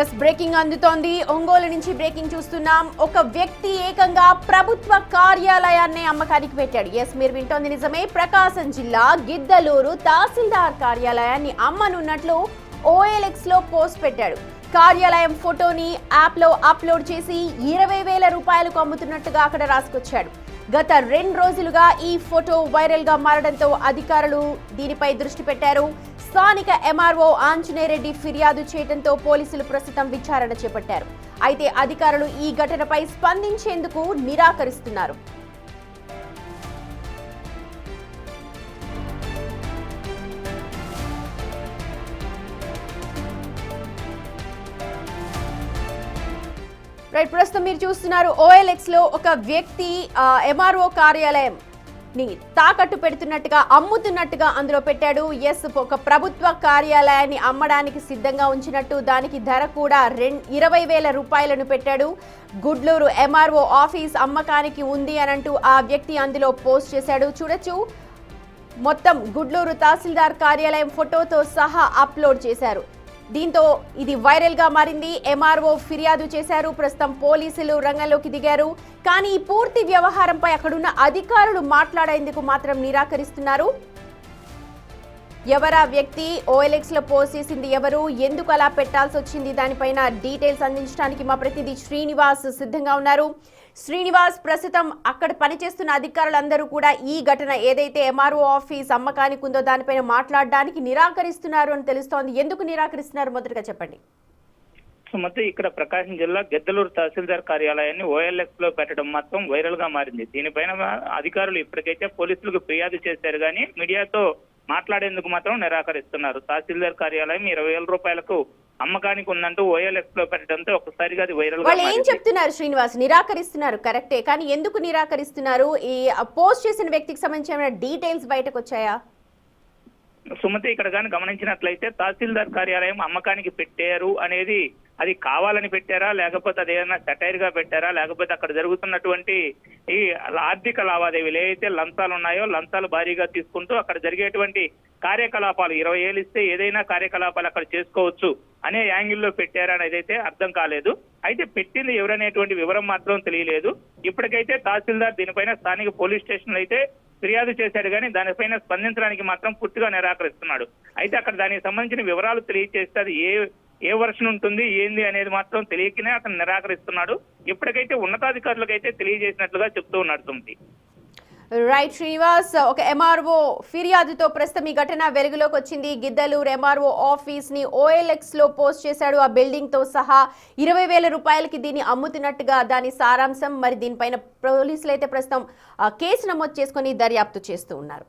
Yes breaking అందుతోంది. ఒంగోలు నుంచి breaking చూస్తున్నాం. ఒక వ్యక్తి ఏకంగా ప్రభుత్వ కార్యాలయాన్ని అమ్మకానికి పెట్టాడు. ఎస్ మీరు వింటోంది నిజమే. ప్రకాశం జిల్లా గిద్దలూరు తహసీల్దార్ కార్యాలయాన్ని అమ్మనున్నట్లు OLX లో పోస్ట్ పెట్టాడు. కార్యాలయం ఫోటోని యాప్ లో అప్లోడ్ చేసి 20,000 రూపాయలకు అమ్ముతున్నట్టుగా అక్కడ రాసుకొచ్చాడు. గత 2 రోజులుగా ఈ ఫోటో వైరల్ గా మారడంతో అధికారులు దీనిపై దృష్టి పెట్టారు. స్థానిక MRO ఆంజనేయరెడ్డి ఫిర్యాదు చేయడంతో పోలీసులు ప్రస్తుతం విచారణ చేపట్టారు. అయితే అధికారులు ఈ ఘటనపై స్పందించేందుకు నిరాకరిస్తున్నారు. ప్రస్తుతం మీరు చూస్తున్నారు OLX లో ఒక వ్యక్తి MRO కార్యాలయం ని తాకట్టు పెడుతున్నట్టుగా అమ్ముతున్నట్టుగా అందులో పెట్టాడు. ఎస్ ఒక ప్రభుత్వ కార్యాలయాన్ని అమ్మడానికి సిద్ధంగా ఉంచినట్టు దానికి ధర కూడా 20,000 రూపాయలను పెట్టాడు. గుడ్లూరు MRO ఆఫీస్ అమ్మకానికి ఉంది అనంటూ ఆ వ్యక్తి అందులో పోస్ట్ చేశాడు. చూడొచ్చు మొత్తం గుడ్లూరు తహసీల్దార్ కార్యాలయం ఫోటోతో సహా అప్లోడ్ చేశారు. దీంతో ఇది వైరల్ గా మారింది. MRO ఫిర్యాదు చేశారు. ప్రస్తుతం పోలీసులు రంగంలోకి దిగారు. కానీ ఈ పూర్తి వ్యవహారంపై అక్కడున్న అధికారులు మాట్లాడేందుకు మాత్రం నిరాకరిస్తున్నారు. ఎవరా వ్యక్తి, OLX లో పోస్ట్ చేసింది ఎవరు, ఎందుకు అలా పెట్టాల్సి వచ్చింది, దానిపైన డీటెయిల్స్ అందించడానికి మా ప్రతినిధి శ్రీనివాస్ సిద్ధంగా ఉన్నారు. శ్రీనివాస్, ప్రస్తుతం అక్కడ పనిచేస్తున్న అధికారులందరూ కూడా ఈ ఘటన ఏదైతే MRO ఆఫీస్ అమ్మకానికి ఉందో దానిపైన మాట్లాడడానికి నిరాకరిస్తున్నారు అని తెలుస్తోంది. ఎందుకు నిరాకరిస్తున్నారు మొదటగా చెప్పండి. సుమతి, ఇక్కడ ప్రకాశం జిల్లా గిద్దలూరు తహసీల్దార్ కార్యాలయాన్ని OLX లో పెట్టడం మాత్రం వైరల్ గా మారింది. దీనిపైన అధికారులు ఇప్పటికైతే పోలీసులకు ఫిర్యాదు చేశారు కానీ మీడియాతో మాట్లాడేందుకు మాత్రం నిరాకరిస్తున్నారు. తహసీల్దార్ కార్యాలయం 20,000 రూపాయలకు అమ్మకానికి ఉందంటూ OLX లో పెట్టడంతో ఒకసారిగా అది వైరల్ గా వాళ్ళు ఏం చెప్తున్నారు శ్రీనివాస్? నిరాకరిస్తున్నారు కరెక్టే, కానీ ఎందుకు నిరాకరిస్తున్నారు? ఈ పోస్ట్ చేసిన వ్యక్తికి సంబంధించిన డీటెయిల్స్ బయటకు వచ్చాయా? సుమతి, ఇక్కడ కానీ గమనించినట్లయితే తహసీల్దార్ కార్యాలయం అమ్మకానికి పెట్టారు అనేది అది కావాలని పెట్టారా, లేకపోతే అదేదైనా సెటైర్ గా పెట్టారా, లేకపోతే అక్కడ జరుగుతున్నటువంటి ఈ ఆర్థిక లావాదేవీలు ఏదైతే లంచాలు ఉన్నాయో లంచాలు భారీగా తీసుకుంటూ అక్కడ జరిగేటువంటి కార్యకలాపాలు 20,000 ఇస్తే ఏదైనా కార్యకలాపాలు అక్కడ చేసుకోవచ్చు అనే యాంగిల్లో పెట్టారా అనేది అయితే అర్థం కాలేదు. అయితే పెట్టింది ఎవరనేటువంటి వివరం మాత్రం తెలియలేదు. ఇప్పటికైతే తహసీల్దార్ దీనిపైన స్థానిక పోలీస్ స్టేషన్లో అయితే ఫిర్యాదు చేశాడు కానీ దానిపైన స్పందించడానికి మాత్రం పూర్తిగా నిరాకరిస్తున్నాడు. అయితే అక్కడ దానికి సంబంధించిన వివరాలు తెలియజేస్తే అది ఏ వర్షన్ ఉంటుంది ఏంది అనేది మాత్రం తెలియకనే అతను నిరాకరిస్తున్నాడు. ఇప్పటికైతే ఉన్నతాధికారులకు అయితే తెలియజేసినట్లుగా చెప్తూ ఉన్నాడు. సుమతి, రైట్ శ్రీనివాస్, ఒక MRO ఫిర్యాదుతో ప్రస్తుతం ఈ ఘటన వెలుగులోకి వచ్చింది. గిద్దలూరు MRO ఆఫీస్ ని OLX లో పోస్ట్ చేశాడు. ఆ బిల్డింగ్ తో సహా 20,000 రూపాయలకి దీన్ని అమ్ముతున్నట్టుగా దాని సారాంశం. మరి దీనిపైన పోలీసులు అయితే ప్రస్తుతం కేసు నమోదు చేసుకుని దర్యాప్తు చేస్తూ ఉన్నారు.